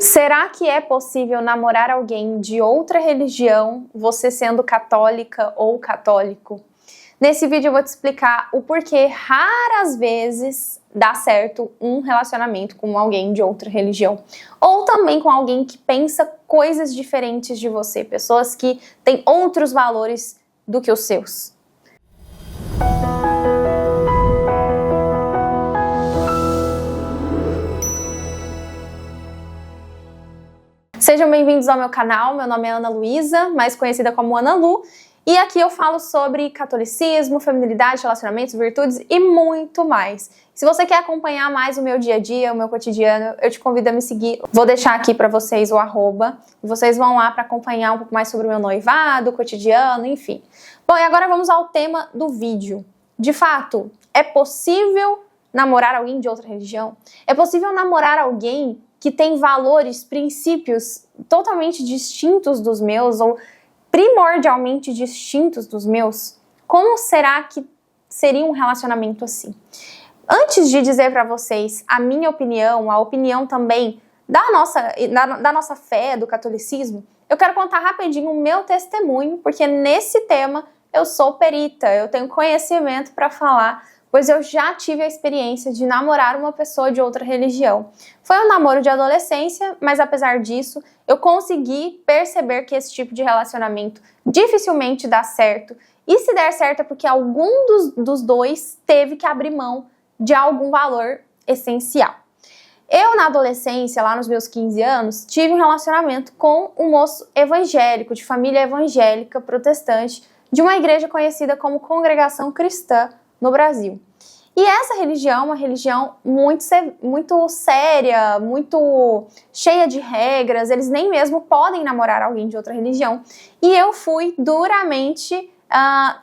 Será que é possível namorar alguém de outra religião, você sendo católica ou católico? Nesse vídeo eu vou te explicar o porquê raras vezes dá certo um relacionamento com alguém de outra religião. Ou também com alguém que pensa coisas diferentes de você, pessoas que têm outros valores do que os seus. Sejam bem-vindos ao meu canal, meu nome é Ana Luísa, mais conhecida como Ana Lu, e aqui eu falo sobre catolicismo, feminilidade, relacionamentos, virtudes e muito mais. Se você quer acompanhar mais o meu dia a dia, o meu cotidiano, eu te convido a me seguir. Vou deixar aqui para vocês o arroba, e vocês vão lá para acompanhar um pouco mais sobre o meu noivado, o cotidiano, enfim. Bom, e agora vamos ao tema do vídeo. De fato, é possível namorar alguém de outra religião? É possível namorar alguém que tem valores, princípios totalmente distintos dos meus ou primordialmente distintos dos meus? Como será que seria um relacionamento assim? Antes de dizer para vocês a minha opinião, a opinião também da nossa fé, do catolicismo, eu quero contar rapidinho o meu testemunho, porque nesse tema eu sou perita, eu tenho conhecimento para falar, pois eu já tive a experiência de namorar uma pessoa de outra religião. Foi um namoro de adolescência, mas apesar disso, eu consegui perceber que esse tipo de relacionamento dificilmente dá certo. E se der certo é porque algum dos dois teve que abrir mão de algum valor essencial. Eu, na adolescência, lá nos meus 15 anos, tive um relacionamento com um moço evangélico, de família evangélica protestante, de uma igreja conhecida como Congregação Cristã no Brasil. E essa religião é uma religião muito séria, muito cheia de regras, eles nem mesmo podem namorar alguém de outra religião. E eu fui duramente,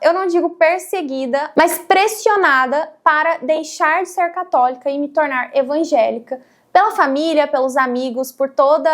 eu não digo perseguida, mas pressionada para deixar de ser católica e me tornar evangélica, pela família, pelos amigos, por toda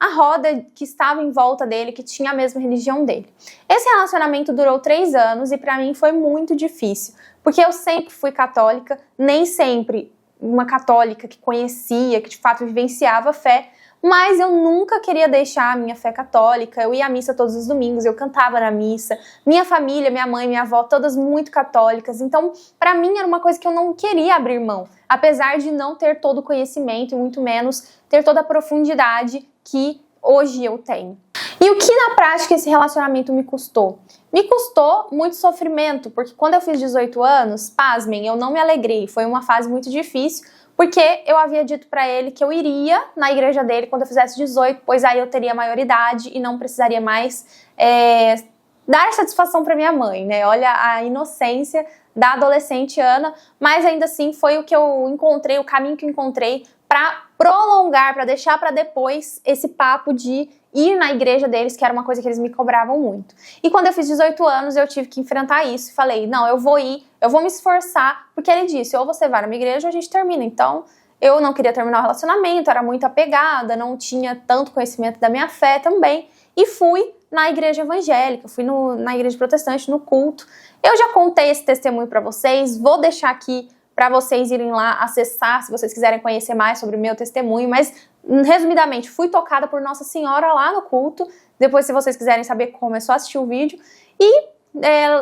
a roda que estava em volta dele, que tinha a mesma religião dele. Esse relacionamento durou 3 anos e para mim foi muito difícil, porque eu sempre fui católica, nem sempre uma católica que conhecia, que de fato vivenciava a fé, mas eu nunca queria deixar a minha fé católica. Eu ia à missa todos os domingos, eu cantava na missa, minha família, minha mãe, minha avó, todas muito católicas, então para mim era uma coisa que eu não queria abrir mão, apesar de não ter todo o conhecimento e muito menos ter toda a profundidade que hoje eu tenho. E o que na prática esse relacionamento me custou? Me custou muito sofrimento, porque quando eu fiz 18 anos, pasmem, eu não me alegrei, foi uma fase muito difícil, porque eu havia dito pra ele que eu iria na igreja dele quando eu fizesse 18, pois aí eu teria maioridade e não precisaria mais dar satisfação pra minha mãe, né? Olha a inocência da adolescente Ana, mas ainda assim foi o que eu encontrei, o caminho que eu encontrei para prolongar, para deixar para depois esse papo de ir na igreja deles, que era uma coisa que eles me cobravam muito. E quando eu fiz 18 anos, eu tive que enfrentar isso e falei, não, eu vou ir, eu vou me esforçar, porque ele disse, ou você vai na minha igreja ou a gente termina. Então, eu não queria terminar o relacionamento, era muito apegada, não tinha tanto conhecimento da minha fé também, e fui na igreja evangélica, fui na igreja protestante, no culto. Eu já contei esse testemunho para vocês, vou deixar aqui para vocês irem lá acessar, se vocês quiserem conhecer mais sobre o meu testemunho, mas resumidamente, fui tocada por Nossa Senhora lá no culto, depois se vocês quiserem saber como é só assistir o vídeo, e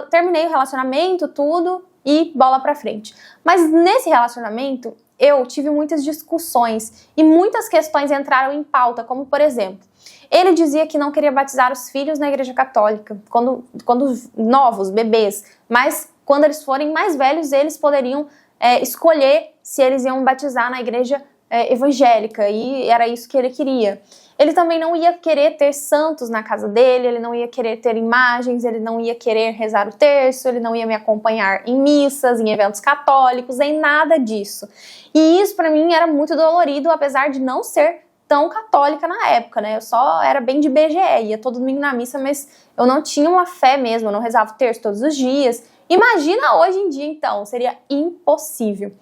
terminei o relacionamento, tudo, e bola pra frente. Mas nesse relacionamento, eu tive muitas discussões, e muitas questões entraram em pauta, como por exemplo, ele dizia que não queria batizar os filhos na igreja católica, quando novos, bebês, mas quando eles forem mais velhos, eles poderiam escolher se eles iam batizar na igreja evangélica, e era isso que ele queria. Ele também não ia querer ter santos na casa dele, ele não ia querer ter imagens, ele não ia querer rezar o terço, ele não ia me acompanhar em missas, em eventos católicos, em nada disso. E isso pra mim era muito dolorido, apesar de não ser tão católica na época, né? Eu só era bem de BGE, ia todo domingo na missa, mas eu não tinha uma fé mesmo, eu não rezava o terço todos os dias. Imagina hoje em dia, então, seria impossível.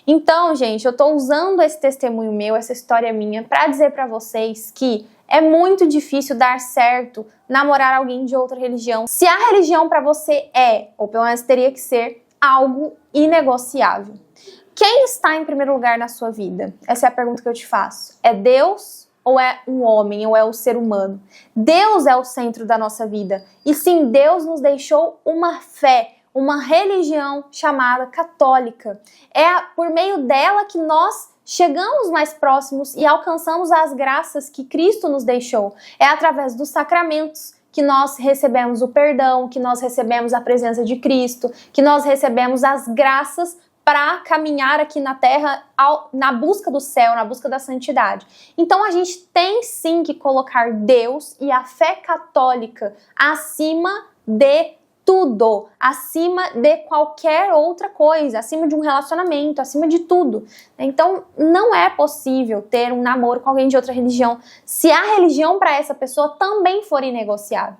Então, gente, eu tô usando esse testemunho meu, essa história minha, pra dizer pra vocês que é muito difícil dar certo namorar alguém de outra religião, se a religião pra você ou pelo menos teria que ser, algo inegociável. Quem está em primeiro lugar na sua vida? Essa é a pergunta que eu te faço. É Deus ou é um homem, ou é o ser humano. Deus é o centro da nossa vida. E sim, Deus nos deixou uma fé, uma religião chamada católica. É por meio dela que nós chegamos mais próximos e alcançamos as graças que Cristo nos deixou. É através dos sacramentos que nós recebemos o perdão, que nós recebemos a presença de Cristo, que nós recebemos as graças para caminhar aqui na Terra na busca do céu, na busca da santidade. Então a gente tem sim que colocar Deus e a fé católica acima de tudo, acima de qualquer outra coisa, acima de um relacionamento, acima de tudo. Então não é possível ter um namoro com alguém de outra religião se a religião para essa pessoa também for inegociável.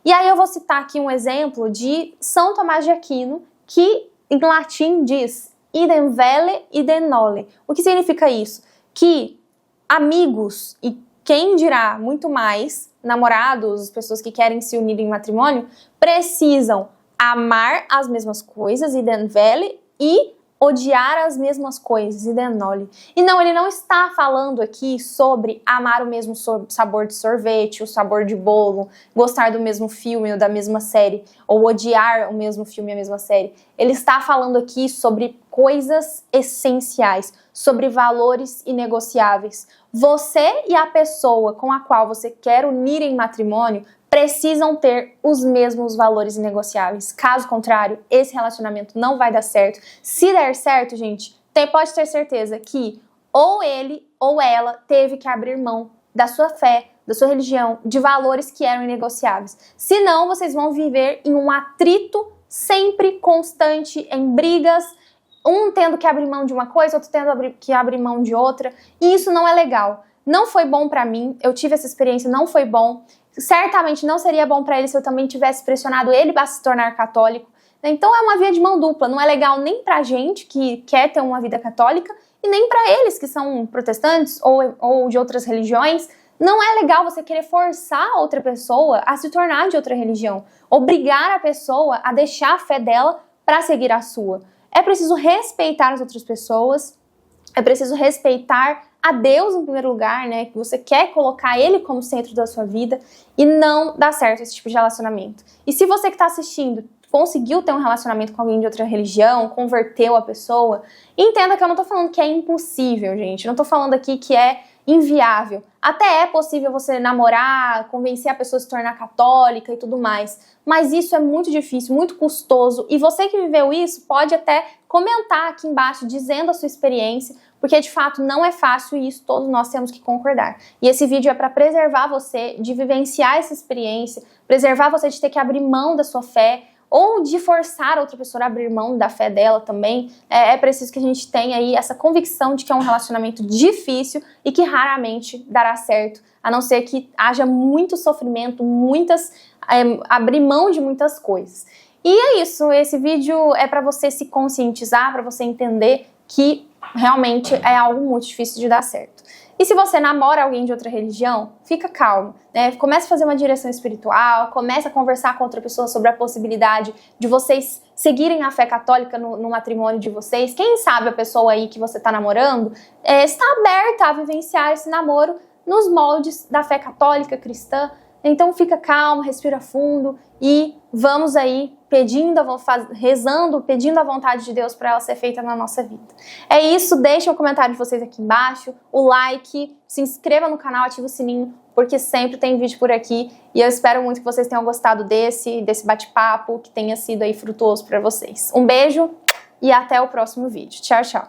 E aí eu vou citar aqui um exemplo de São Tomás de Aquino, que em latim diz idem velle, idem noli. O que significa isso? Que amigos e quem dirá muito mais, namorados, pessoas que querem se unir em matrimônio, precisam amar as mesmas coisas, idem velle, e odiar as mesmas coisas, idem noli. E não, ele não está falando aqui sobre amar o mesmo sabor de sorvete, o sabor de bolo, gostar do mesmo filme ou da mesma série, ou odiar o mesmo filme e a mesma série. Ele está falando aqui sobre coisas essenciais, sobre valores inegociáveis. Você e a pessoa com a qual você quer unir em matrimônio precisam ter os mesmos valores inegociáveis. Caso contrário, esse relacionamento não vai dar certo. Se der certo, gente, pode ter certeza que ou ele ou ela teve que abrir mão da sua fé, da sua religião, de valores que eram inegociáveis. Senão, vocês vão viver em um atrito sempre constante, em brigas, um tendo que abrir mão de uma coisa, outro tendo que abrir mão de outra, e isso não é legal. Não foi bom pra mim, eu tive essa experiência, não foi bom. Certamente não seria bom pra ele se eu também tivesse pressionado ele para se tornar católico. Então é uma via de mão dupla, não é legal nem pra gente que quer ter uma vida católica e nem pra eles que são protestantes ou de outras religiões. Não é legal você querer forçar outra pessoa a se tornar de outra religião, obrigar a pessoa a deixar a fé dela para seguir a sua. É preciso respeitar as outras pessoas, é preciso respeitar a Deus em primeiro lugar, né? Que você quer colocar Ele como centro da sua vida e não dá certo esse tipo de relacionamento. E se você que está assistindo conseguiu ter um relacionamento com alguém de outra religião, converteu a pessoa, entenda que eu não tô falando que é impossível, gente. Eu não tô falando aqui que é inviável. Até é possível você namorar, convencer a pessoa a se tornar católica e tudo mais. Mas isso é muito difícil, muito custoso. E você que viveu isso pode até comentar aqui embaixo dizendo a sua experiência, porque de fato não é fácil e isso todos nós temos que concordar. E esse vídeo é para preservar você de vivenciar essa experiência, preservar você de ter que abrir mão da sua fé, ou de forçar outra pessoa a abrir mão da fé dela também. É preciso que a gente tenha aí essa convicção de que é um relacionamento difícil e que raramente dará certo, a não ser que haja muito sofrimento, abrir mão de muitas coisas. E é isso, esse vídeo é para você se conscientizar, para você entender que realmente é algo muito difícil de dar certo. E se você namora alguém de outra religião, fica calmo, né? Comece a fazer uma direção espiritual, comece a conversar com outra pessoa sobre a possibilidade de vocês seguirem a fé católica no matrimônio de vocês. Quem sabe a pessoa aí que você está namorando está aberta a vivenciar esse namoro nos moldes da fé católica cristã. Então fica calmo, respira fundo e vamos aí rezando, pedindo a vontade de Deus para ela ser feita na nossa vida. É isso, deixem o comentário de vocês aqui embaixo, o like, se inscreva no canal, ative o sininho, porque sempre tem vídeo por aqui e eu espero muito que vocês tenham gostado desse bate-papo, que tenha sido aí frutuoso para vocês. Um beijo e até o próximo vídeo. Tchau, tchau!